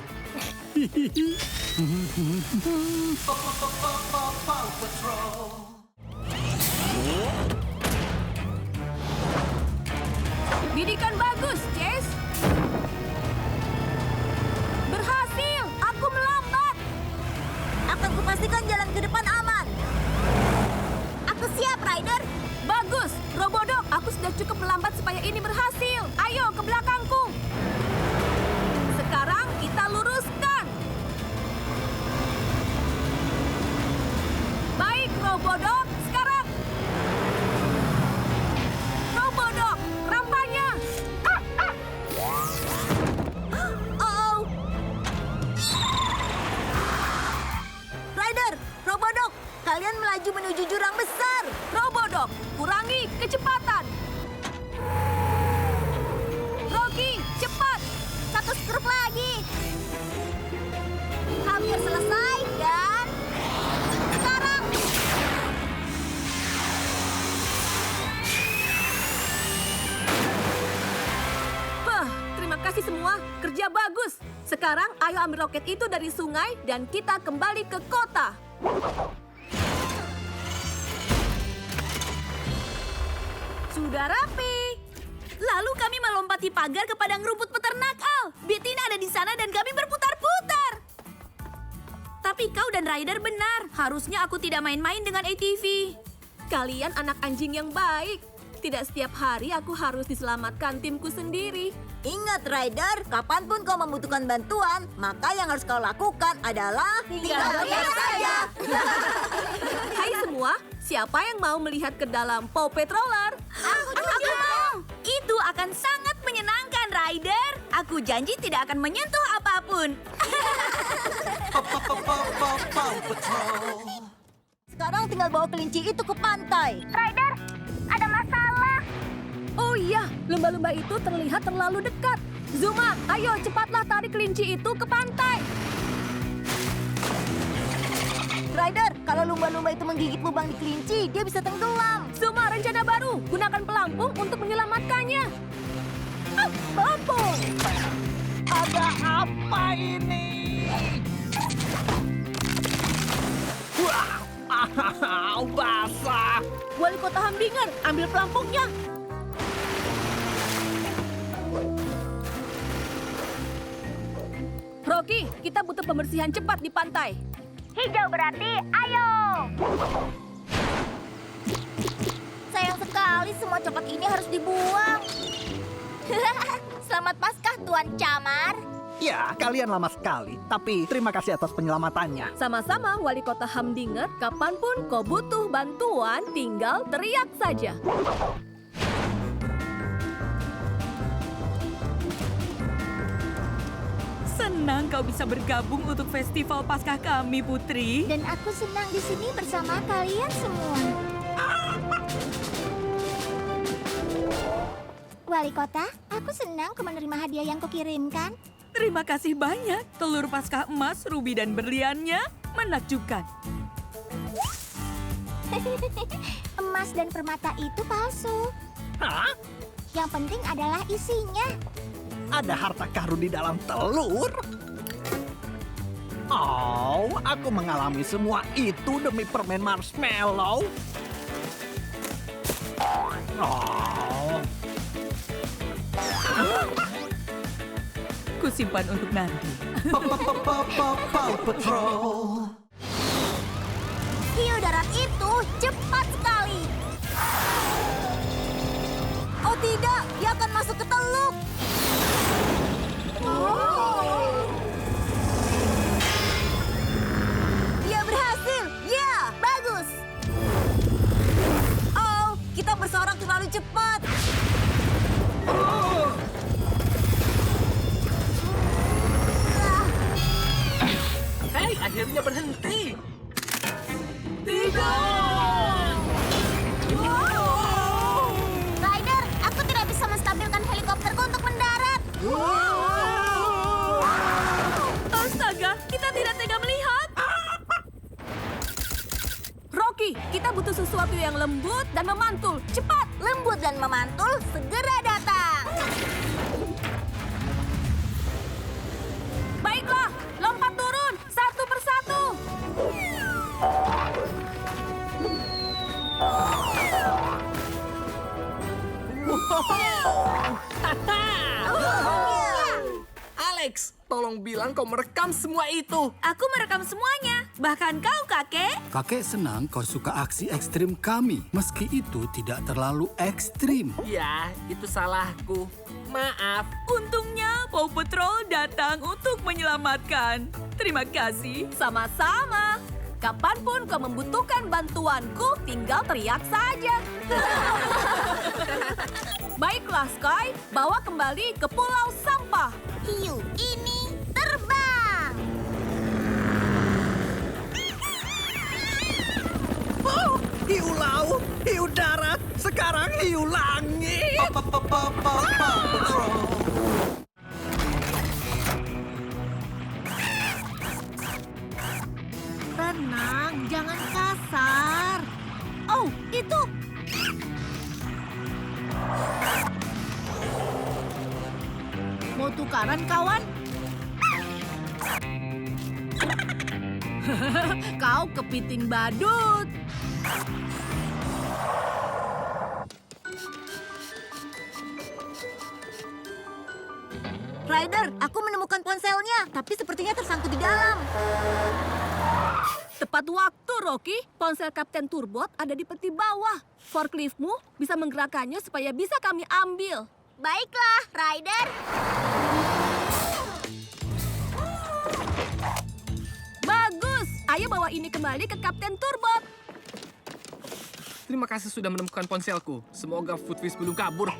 Hihihi. Bidikan bagus, Chase. Berhasil, aku melambat. Akan kupastikan jalan ke depan aman. Aku siap, Ryder. Bagus. Robodog, sekarang! Robodog, rampanya! Oh! Ryder, Robodog, kalian melaju menuju jurang besar. Robodog, kurangi kecepatan! Rocky, cepat! Satu skrup lagi. Hampir selesai dan sekarang. Terima kasih semua, kerja bagus. Sekarang ayo ambil roket itu dari sungai dan kita kembali ke kota. Sudah rapi. Lalu kami melompati pagar ke padang rumput peternak Al. Bettina ada di sana dan kami berputar-putar. Tapi kau dan Ryder benar. Harusnya aku tidak main-main dengan ATV. Kalian anak anjing yang baik. Tidak setiap hari aku harus diselamatkan timku sendiri. Ingat Ryder, kapanpun kau membutuhkan bantuan, maka yang harus kau lakukan adalah tinggal diam saja. Hai semua, siapa yang mau melihat ke dalam Paw Patroller? Aku mau. Itu akan sangat menyenangkan, Ryder. Aku janji tidak akan menyentuh apapun. Sekarang tinggal bawa kelinci itu ke pantai. Ryder, ada masalah. Oh iya, lumba-lumba itu terlihat terlalu dekat. Zuma, ayo cepatlah tarik kelinci itu ke pantai. Ryder, kalau lumba-lumba itu menggigit lubang di kelinci, dia bisa tenggelam. Zuma, rencana baru. Gunakan pelampung untuk menyelamatkannya. Pelampung! Ada apa ini? Wah, basah. Wali Kota Hamdinger, ambil pelampungnya. Rocky, kita butuh pembersihan cepat di pantai. Hijau berarti ayo. Sayang sekali semua coklat ini harus dibuang. Selamat Paskah Tuan Camar. Ya, kalian lama sekali. Tapi terima kasih atas penyelamatannya. Sama-sama, Wali Kota Hamdinger, kapanpun kau butuh bantuan, tinggal teriak saja. Senang kau bisa bergabung untuk festival Paskah kami, Putri. Dan aku senang di sini bersama kalian semua. Wali Kota, aku senang kau menerima hadiah yang kukirimkan. Terima kasih banyak. Telur Paskah emas, rubi dan berliannya menakjubkan. Emas dan permata itu palsu. Hah? Yang penting adalah isinya. Ada harta karun di dalam telur? Oh, aku mengalami semua itu demi permen marshmallow. Oh. Kusimpan untuk nanti. Paw Patrol. Hiu darat itu cepat sekali. Oh tidak, dia akan masuk ke teluk. Dia berhasil. Ya, bagus. Oh, kita bersorak terlalu cepat. Hei, akhirnya berhenti. Ryder, aku tidak bisa menstabilkan helikopterku untuk mendarat. Astaga, kita tidak tega melihat. Rocky, kita butuh sesuatu yang lembut dan memantul. Cepat! Lembut dan memantul segera datang. Baiklah, lompat turun satu persatu. Alex, tolong bilang kau merekam semua itu. Aku merekam semuanya. Bahkan kau, kakek. Kakek senang kau suka aksi ekstrim kami, meski itu tidak terlalu ekstrim. Ya, itu salahku. Maaf. Untungnya Paw Patrol datang untuk menyelamatkan. Terima kasih. Sama-sama. kapanpun kau membutuhkan bantuanku, tinggal teriak saja. Baiklah, Sky. Bawa kembali ke Pulau Sampah. Hiu ini terbang. Oh, hiu laut, hiu darat, sekarang hiu langit. Tenang, jangan kasar. Oh, itu. Mau tukaran, kawan? Kau kepiting badut. Ryder, aku menemukan ponselnya, tapi sepertinya tersangkut di dalam. Tepat waktu, Rocky. Ponsel Kapten Turbot ada di peti bawah. Forkliftmu bisa menggerakkannya supaya bisa kami ambil. Baiklah, Ryder. Bagus. Ayo bawa ini kembali ke Kapten Turbot. Terima kasih sudah menemukan ponselku. Semoga Footfish belum kabur.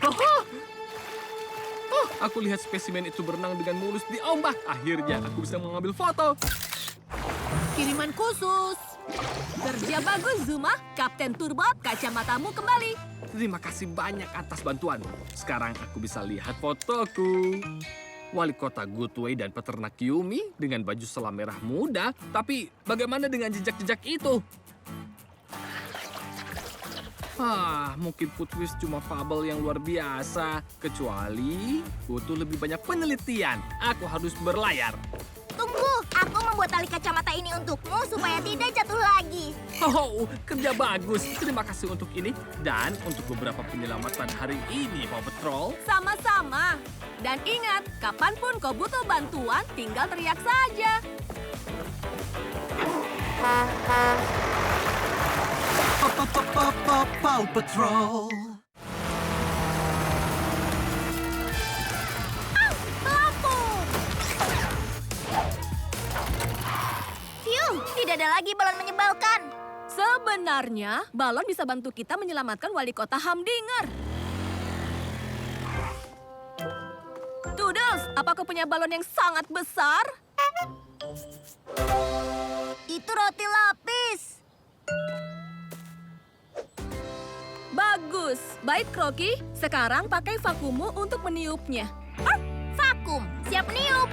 Aku lihat spesimen itu berenang dengan mulus di ombak. Akhirnya aku bisa mengambil foto. Kiriman khusus. Kerja bagus, Zuma. Kapten Turbot, kacamatamu kembali. Terima kasih banyak atas bantuanmu. Sekarang aku bisa lihat fotoku. Wali kota Goodway dan peternak Yumi dengan baju selam merah muda. Tapi bagaimana dengan jejak-jejak itu? Mungkin Footfish cuma fabel yang luar biasa. Kecuali butuh lebih banyak penelitian. Aku harus berlayar. Tunggu, aku membuat tali kacamata ini untukmu supaya tidak jatuh lagi. Oh, kerja bagus. Terima kasih untuk ini dan untuk beberapa penyelamatan hari ini, Paw Patrol. Sama-sama. Dan ingat, kapanpun kau butuh bantuan, tinggal teriak saja. Paw Patrol. Pelampung! Phew, tidak ada lagi balon menyebalkan. Sebenarnya, balon bisa bantu kita menyelamatkan wali kota Humdinger. Toodles, apa kau punya balon yang sangat besar? Itu roti lapis. Bagus. Baik, Rocky. Sekarang pakai vakummu untuk meniupnya. Vakum, siap niup.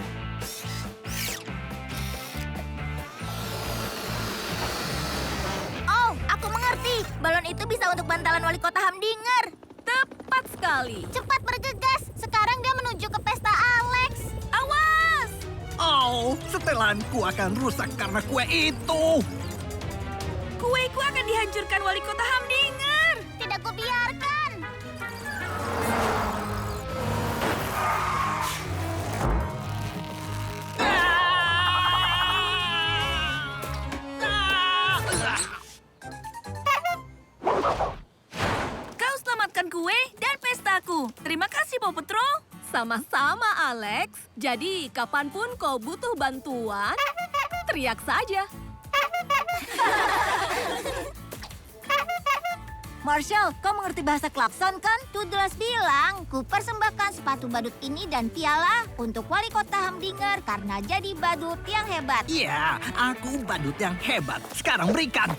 Oh, aku mengerti. Balon itu bisa untuk bantalan wali kota Humdinger. Tepat sekali. Cepat bergegas. Sekarang dia menuju ke pesta Alex. Awas! Oh, setelanku akan rusak karena kue itu. Kueku akan dihancurkan wali kota Humdinger. Tidak kubiarkan. Kau selamatkan kue dan pestaku. Terima kasih, Paw Patrol. Sama-sama, Alex. Jadi, kapanpun kau butuh bantuan, teriak saja. Marshall, kau mengerti bahasa klakson kan? Toodles bilang, ku persembahkan sepatu badut ini dan piala untuk wali kota Humdinger karena jadi badut yang hebat. Iya, aku badut yang hebat. Sekarang berikan.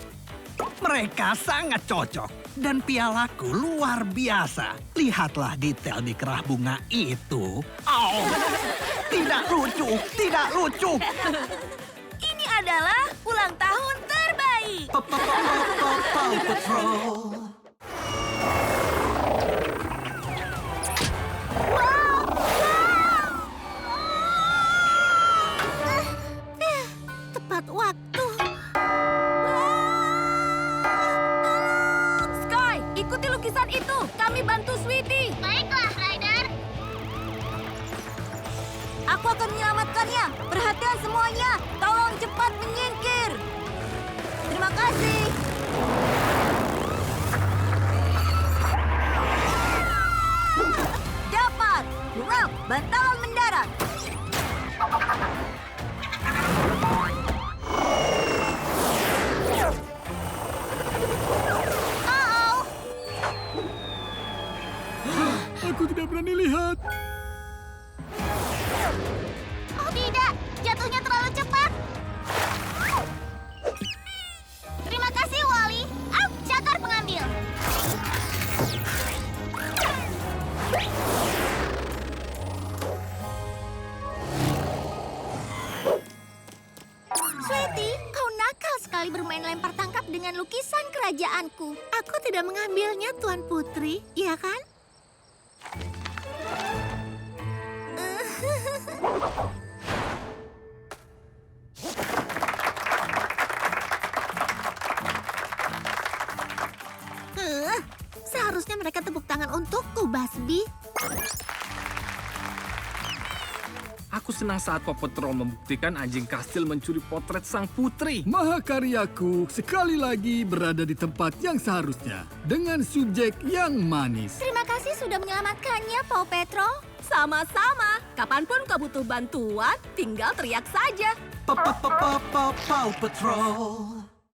Mereka sangat cocok. Dan pialaku luar biasa. Lihatlah detail di kerah bunga itu. Oh, tidak lucu, tidak lucu. Ini adalah ulang tahun terbaik. Paw Patrol. Tepat waktu. Sky, ikuti lukisan itu. Kami bantu Sweetie. Baiklah, Ryder. Aku akan menyelamatkannya. Perhatian semuanya. Tolong cepat menyingkir. Terima kasih. Dapat. Ralph, bantalan mendarat. bermain lempar tangkap dengan lukisan kerajaanku. Aku tidak mengambilnya, Tuan Putri, iya kan? Seharusnya mereka tepuk tangan untukku, Basbi. Aku senang saat Paw Patrol membuktikan anjing kastil mencuri potret sang putri. Mahakaryaku sekali lagi berada di tempat yang seharusnya dengan subjek yang manis. Terima kasih sudah menyelamatkannya, Paw Patrol. Sama-sama. Kapanpun kau butuh bantuan, tinggal teriak saja. Paw Patrol.